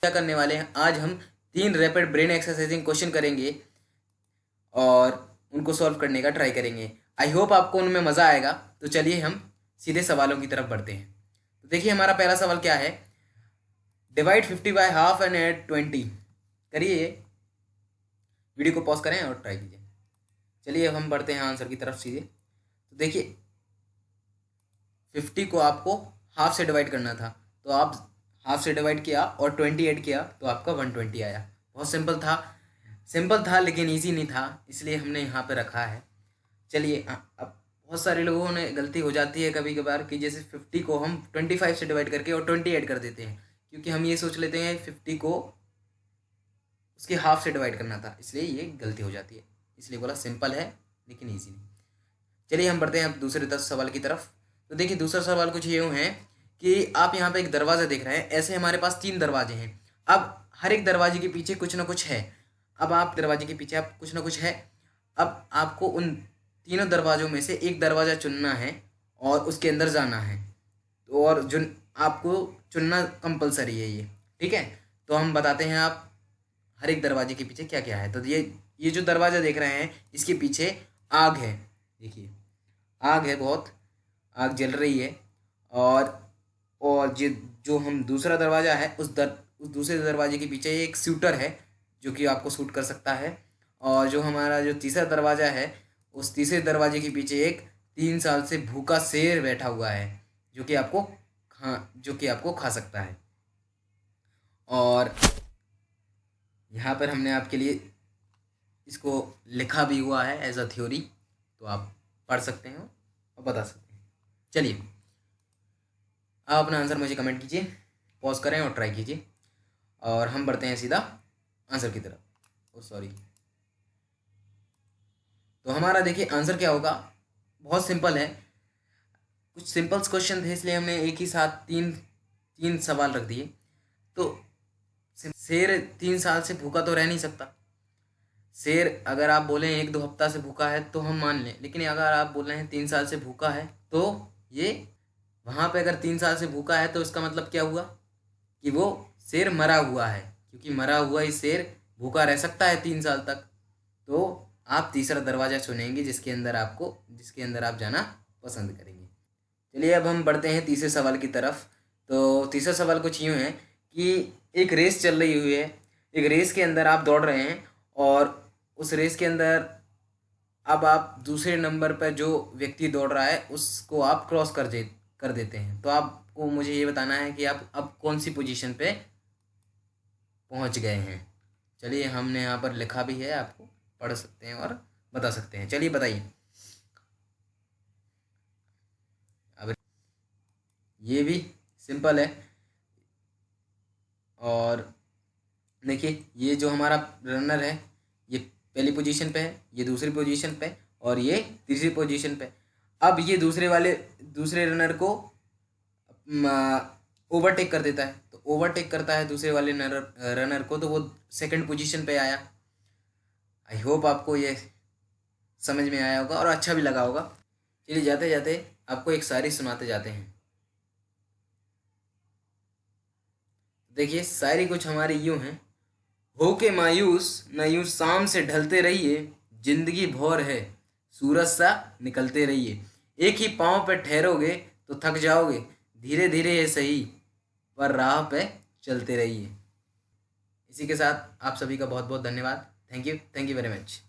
क्या करने वाले हैं, आज हम 3 रैपिड ब्रेन एक्सरसाइजिंग क्वेश्चन करेंगे और उनको सॉल्व करने का ट्राई करेंगे। आई होप आपको उनमें मज़ा आएगा। तो चलिए हम सीधे सवालों की तरफ बढ़ते हैं। तो देखिए हमारा पहला सवाल क्या है, divide 50 by half and add 20। करिए, वीडियो को पॉज करें और ट्राई कीजिए। चलिए अब हम बढ़ते हैं आंसर की तरफ सीधे। तो देखिए 50 को आपको हाफ से डिवाइड करना था, तो आप हाफ से डिवाइड किया और 20 ऐड किया तो आपका 120 आया। बहुत सिंपल था लेकिन ईजी नहीं था, इसलिए हमने यहाँ पे रखा है। चलिए अब बहुत सारे लोगों ने गलती हो जाती है कभी कभार कि जैसे 50 को हम 25 से डिवाइड करके और 20 ऐड कर देते हैं, क्योंकि हम ये सोच लेते हैं 50 को उसके हाफ से डिवाइड करना था, इसलिए ये गलती हो जाती है। इसलिए बोला सिंपल है लेकिन ईजी नहीं। चलिए हम बढ़ते हैं अब दूसरे सवाल की तरफ। तो देखिए दूसरा सवाल कुछ यूँ है कि आप यहाँ पे एक दरवाज़ा देख रहे हैं। ऐसे हमारे पास 3 दरवाजे हैं। अब हर एक दरवाजे के पीछे कुछ ना कुछ है। अब आप दरवाजे के पीछे आप कुछ ना कुछ है। अब आपको उन तीनों दरवाज़ों में से एक दरवाज़ा चुनना है और उसके अंदर जाना है। तो और जो आपको चुनना कंपलसरी है ये, ठीक है। तो हम बताते हैं आप हर एक दरवाजे के पीछे क्या क्या है। तो ये जो दरवाज़ा देख रहे हैं इसके पीछे आग है। देखिए आग है, बहुत आग जल रही है। और जो हम दूसरा दरवाज़ा है उस दूसरे दरवाजे के पीछे एक शूटर है जो कि आपको शूट कर सकता है। और जो हमारा जो तीसरा दरवाज़ा है उस तीसरे दरवाजे के पीछे एक 3 साल से भूखा शेर बैठा हुआ है जो कि आपको खा सकता है। और यहाँ पर हमने आपके लिए इसको लिखा भी हुआ है एज अ थ्योरी, तो आप पढ़ सकते हैं और बता सकते हैं। चलिए आप अपना आंसर मुझे कमेंट कीजिए, पॉज करें और ट्राई कीजिए और हम बढ़ते हैं सीधा आंसर की तरफ। ओ सॉरी। तो हमारा देखिए आंसर क्या होगा, बहुत सिंपल है। कुछ सिंपल्स क्वेश्चन थे इसलिए हमने एक ही साथ तीन सवाल रख दिए। तो शेर 3 साल से भूखा तो रह नहीं सकता। शेर अगर आप बोलें 1-2 हफ्ता से भूखा है तो हम मान लें, लेकिन अगर आप बोल रहे हैं 3 साल से भूखा है तो ये वहाँ पे अगर 3 साल से भूखा है तो इसका मतलब क्या हुआ कि वो शेर मरा हुआ है, क्योंकि मरा हुआ ही शेर भूखा रह सकता है 3 साल तक। तो आप तीसरा दरवाज़ा चुनेंगे जिसके अंदर आप जाना पसंद करेंगे। चलिए अब हम बढ़ते हैं तीसरे सवाल की तरफ। तो तीसरा सवाल कुछ यूँ है कि एक रेस चल रही हुई है। एक रेस के अंदर आप दौड़ रहे हैं और उस रेस के अंदर अब आप दूसरे नंबर पर जो व्यक्ति दौड़ रहा है उसको आप क्रॉस कर देते हैं। तो आपको मुझे ये बताना है कि आप अब कौन सी पोजीशन पे पहुंच गए हैं। चलिए हमने यहाँ पर लिखा भी है, आपको पढ़ सकते हैं और बता सकते हैं। चलिए बताइए। अब ये भी सिंपल है। और देखिए ये जो हमारा रनर है ये पहली पोजीशन पे है, ये दूसरी पोजीशन पे और ये तीसरी पोजीशन पे। अब ये दूसरे रनर को ओवरटेक कर देता है। तो ओवरटेक करता है दूसरे वाले रनर को, तो वो सेकंड पोजीशन पे आया। आई होप आपको ये समझ में आया होगा और अच्छा भी लगा होगा। चलिए जाते जाते आपको एक शायरी सुनाते जाते हैं। देखिए शायरी कुछ हमारी यूं है, होके मायूस न यूं शाम से ढलते रहिए, जिंदगी भौर है सूरज सा निकलते रहिए। एक ही पाँव पे ठहरोगे तो थक जाओगे, धीरे धीरे ये सही पर राह पे चलते रहिए। इसी के साथ आप सभी का बहुत बहुत धन्यवाद। Thank you very much.